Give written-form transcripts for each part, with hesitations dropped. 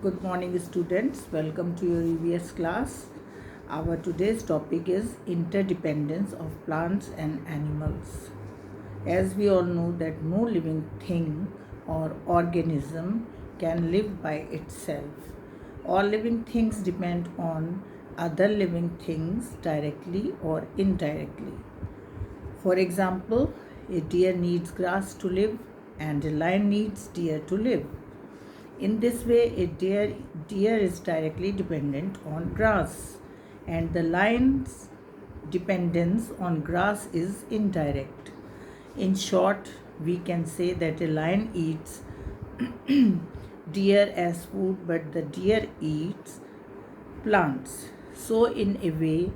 Good morning, students. Welcome to your EVS class. Our today's topic is interdependence of plants and animals. As we all know that no living thing or organism can live by itself. All living things depend on other living things directly or indirectly. For example, a deer needs grass to live and a lion needs deer to live. In this way, a deer is directly dependent on grass, and the lion's dependence on grass is indirect. In short, we can say that a lion eats deer as food, but the deer eats plants. So, in a way,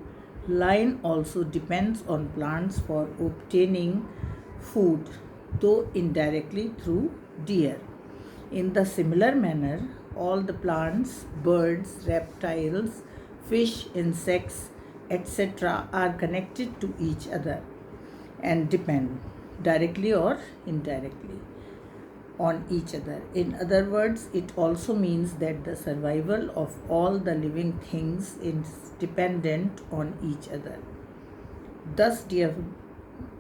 lion also depends on plants for obtaining food, though indirectly through deer. In the similar manner, all the plants, birds, reptiles, fish, insects, etc. are connected to each other and depend directly or indirectly on each other. In other words, it also means that the survival of all the living things is dependent on each other. Thus, dear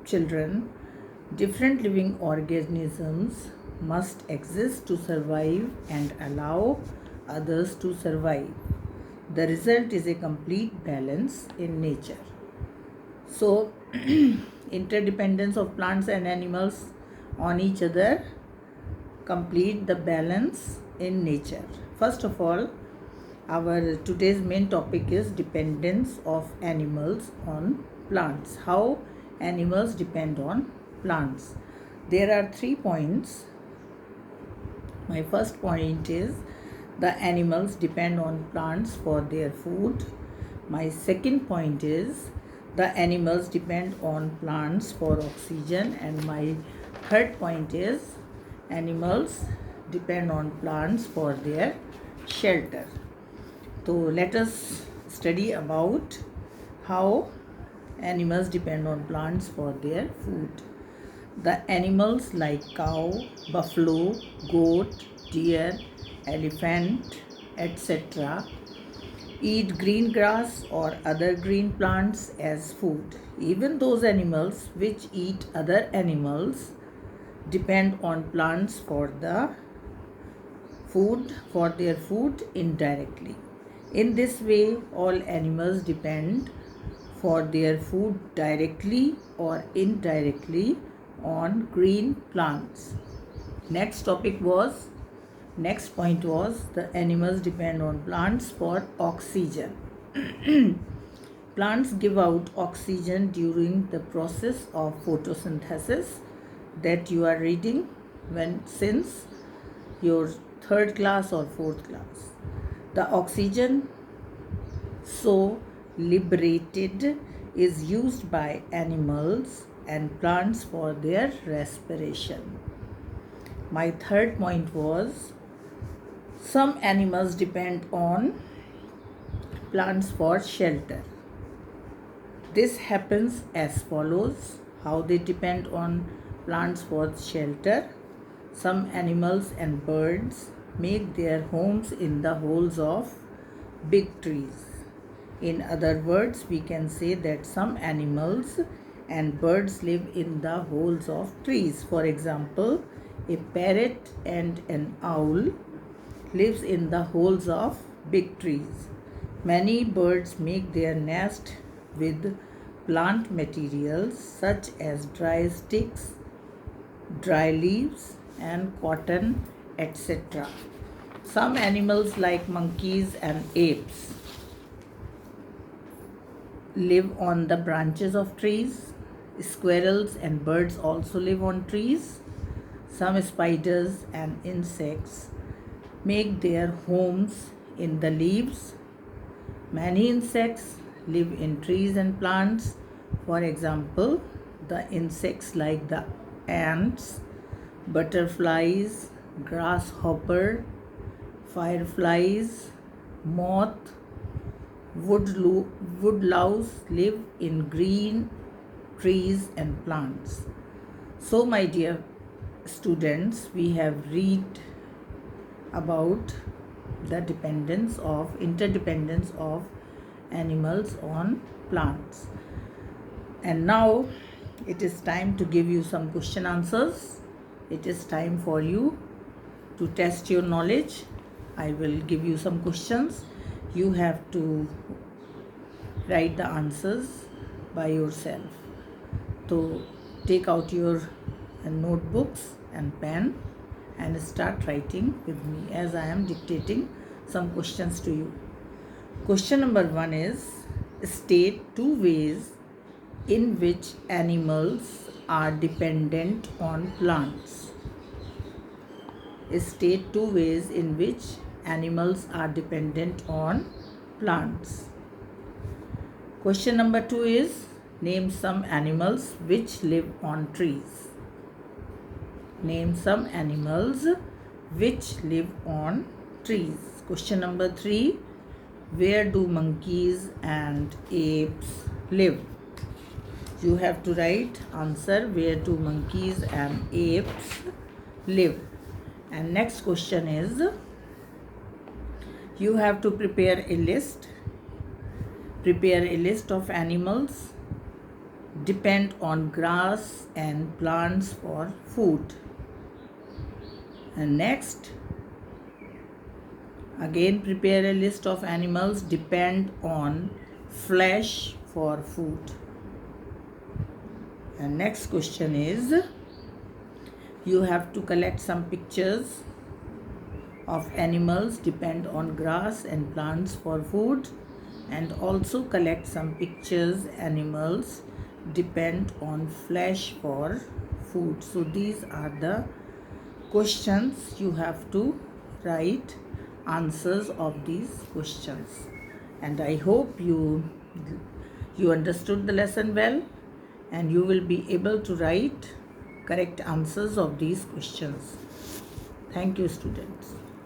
children, different living organisms must exist to survive and allow others to survive. The result is a complete balance in nature. So, interdependence of plants and animals on each other complete the balance in nature. First of all, our today's main topic is dependence of animals on plants. How animals depend on plants. There are 3 points. My first point is the animals depend on plants for their food. My second point is the animals depend on plants for oxygen, and my third point is animals depend on plants for their shelter. So let us study about how animals depend on plants for their food. The animals like cow, buffalo, goat, deer, elephant, etc. eat green grass or other green plants as food. Even those animals which eat other animals depend on plants for their food indirectly. In this way, all animals depend for their food directly or indirectly on green plants. Next point was the animals depend on plants for oxygen. Plants give out oxygen during the process of photosynthesis that you are reading since your third class or fourth class. The oxygen so liberated is used by animals and plants for their respiration. My third point was some animals depend on plants for shelter. This happens as follows. How they depend on plants for shelter. Some animals and birds make their homes in the holes of big trees. In other words, we can say that some animals and birds live in the holes of trees. For example, a parrot and an owl lives in the holes of big trees. Many birds make their nest with plant materials such as dry sticks, dry leaves, and cotton, etc. Some animals like monkeys and apes live on the branches of trees. Squirrels and birds also live on trees. Some spiders and insects make their homes in the leaves. Many insects live in trees and plants. For example, the insects like the ants, butterflies, grasshopper, fireflies, moth, woodlouse live in green trees and plants. So, my dear students, we have read about the interdependence of animals on plants. And now it is time to give you some question answers. It is time for you to test your knowledge. I will give you some questions. You have to write the answers by yourself. So take out your notebooks and pen and start writing with me as I am dictating some questions to you. Question number 1 is, state 2 ways in which animals are dependent on plants. State 2 ways in which animals are dependent on plants. Question number 2 is, name some animals which live on trees. Name some animals which live on trees. Question number 3, where do monkeys and apes live? You have to write answer, where do monkeys and apes live. And next question is, you have to prepare a list. Prepare a list of animals depend on grass and plants for food. And next, again prepare a list of animals depend on flesh for food. And next question is, you have to collect some pictures of animals depend on grass and plants for food, and also collect some pictures animals depend on flesh for food. So these are the questions. You have to write answers of these questions. And I hope you understood the lesson well, and you will be able to write correct answers of these questions. Thank you, students.